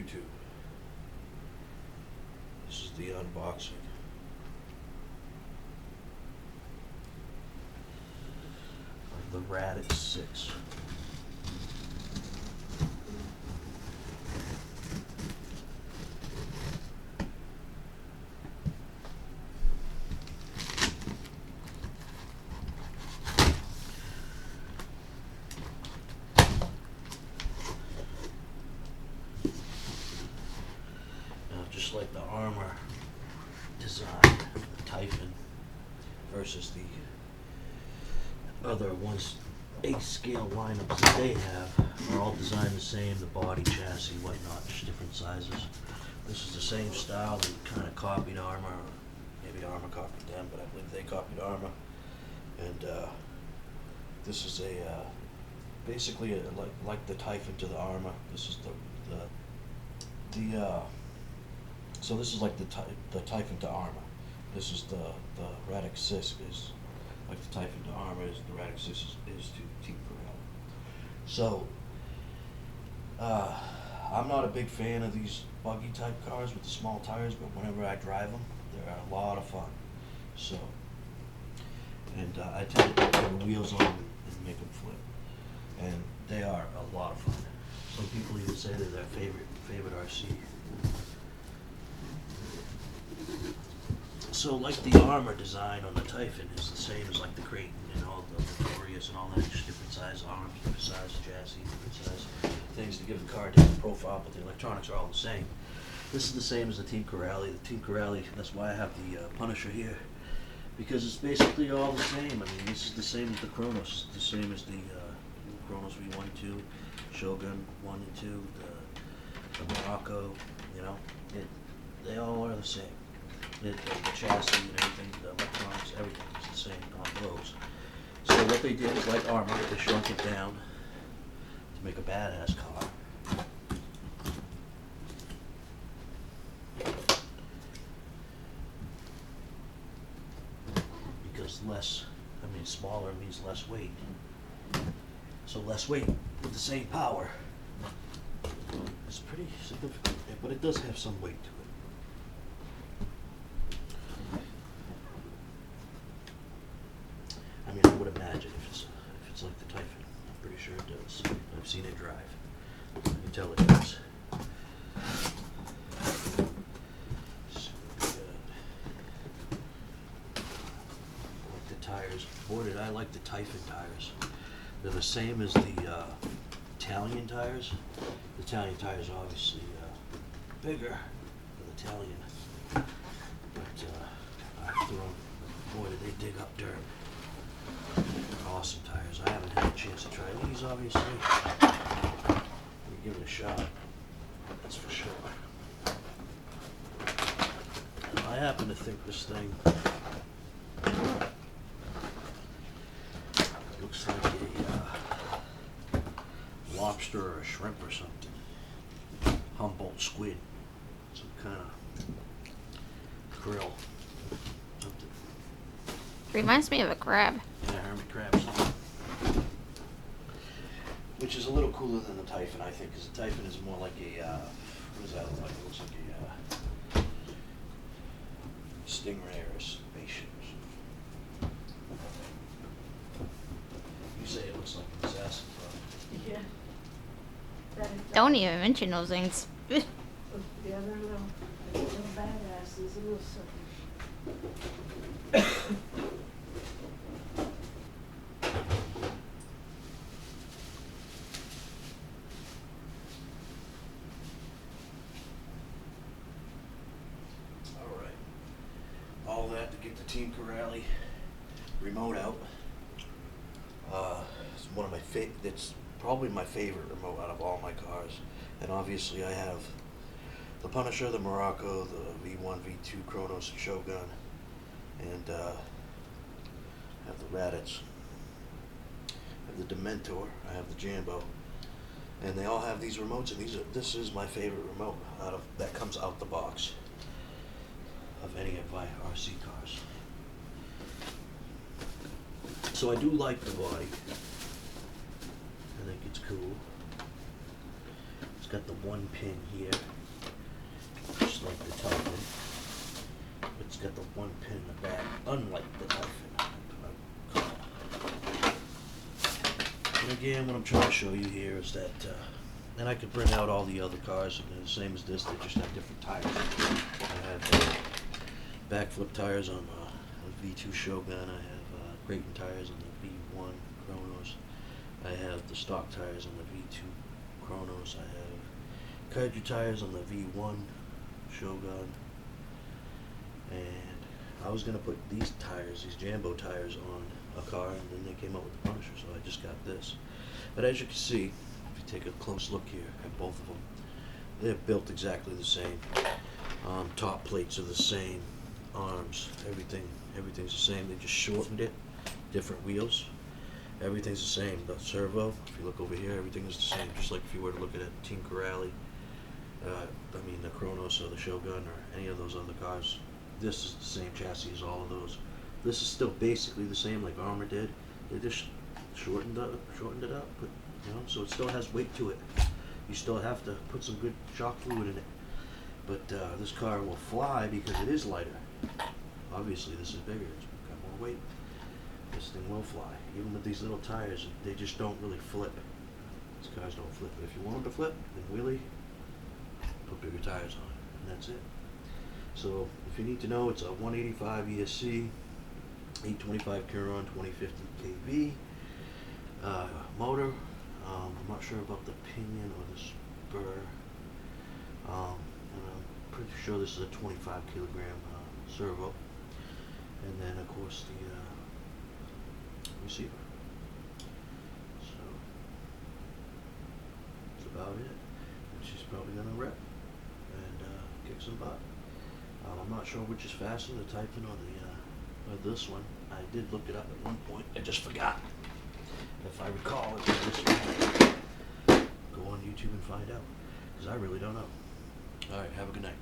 YouTube. This is the unboxing. Of the Radix 6. Just like the armor design, the Typhon versus the other ones, 8-scale lineups that they have are all designed the same, the body, chassis, whatnot, just different sizes. This is the same style, they kind of copied armor, or maybe armor copied them, but I believe they copied armor. And this is basically like the Typhon to the armor. This is so this is like the Typhon to armor. This is the Radix 6 is like the Typhon to armor, is the Radix 6 is to Team Pirelli. So I'm not a big fan of these buggy type cars with the small tires, but whenever I drive them, they're a lot of fun. So, and I tend to put the wheels on and make them flip, and they are a lot of fun. Some people even say they're their favorite RC. So like the armor design on the Typhon is the same as like the Creighton and all the Victorias and all that, just different size arms, different size chassis, different size things to give the car a different profile, but the electronics are all the same. This is the same as the Team Pirelli. The Team Pirelli, that's why I have the Punisher here, because it's basically all the same. I mean, this is the same as the Kronos, the same as the Kronos V1, 2, Shogun 1 and 2, the Morocco, you know, they all are the same. The chassis and everything, the electronics, everything is the same on those. So what they did is like armor, they shrunk it down to make a badass car. Because smaller means less weight. So less weight with the same power. It's pretty significant, but it does have some weight to it. I mean, I would imagine if it's like the Typhon, I'm pretty sure it does. I've seen it drive. I can tell it does. So like the tires. Boy, did I like the Typhon tires. They're the same as the Italian tires. The Italian tires are obviously bigger than the Italian, but boy, did they dig up dirt. Awesome tires. I haven't had a chance to try these, obviously. Let me give it a shot. That's for sure. I happen to think this thing looks like a lobster or a shrimp or something. Humboldt squid. Some kind of krill. Something. Reminds me of a crab. Yeah, hermit crabs. Which is a little cooler than the Typhon, I think, because the Typhon is more like a, what does that look like? It looks like a stingray or a spaceship or something. You say it looks like an assassin club. Yeah. Don't even mention those things. The other little badasses, a little something. All that to get the Team Pirelli remote out. It's one of my it's probably my favorite remote out of all my cars. And obviously I have the Punisher, the Morocco, the V1, V2, Kronos, and Shogun, and I have the Radix. I have the Dementor, I have the Jambo, and they all have these remotes, and this is my favorite remote that comes out the box of any of my RC cars. So I do like the body. I think it's cool. It's got the one pin here, just like the Typhon. It's got the one pin in the back, unlike the Typhon. And again, what I'm trying to show you here is that, and I could print out all the other cars, and they're the same as this, they just have different tires. I have backflip tires on the V2 Shogun, I have Creighton tires on the V1 Chronos, I have the stock tires on the V2 Chronos, I have Kaiju tires on the V1 Shogun, and I was going to put these tires, these Jambo tires on a car, and then they came out with the Punisher, so I just got this. But as you can see, if you take a close look here at both of them, they're built exactly the same. Top plates are the same, arms, everything's the same. They just shortened it, different wheels. Everything's the same. The servo, if you look over here, everything is the same. Just like if you were to look at a Team Corrali, the Chronos or the Shogun or any of those other cars, this is the same chassis as all of those. This is still basically the same, like Armor did. They just shortened it up, but so it still has weight to it. You still have to put some good shock fluid in it. But this car will fly because it is lighter. Obviously, this is bigger. It's got more weight. This thing will fly. Even with these little tires, they just don't really flip. These cars don't flip. But if you want them to flip, then wheelie, put bigger tires on it, and that's it. So if you need to know, it's a 185 ESC, 825 Curon, 2050 kV motor. I'm not sure about the pinion or the spur. And I'm pretty sure this is a 25 kilogram servo. And then of course the receiver. So that's about it. And she's probably gonna rip and kick some butt. I'm not sure which is faster, the Typhon or this one. I did look it up at one point. I just forgot. If I recall, it was this one. Go on YouTube and find out, because I really don't know. All right, have a good night.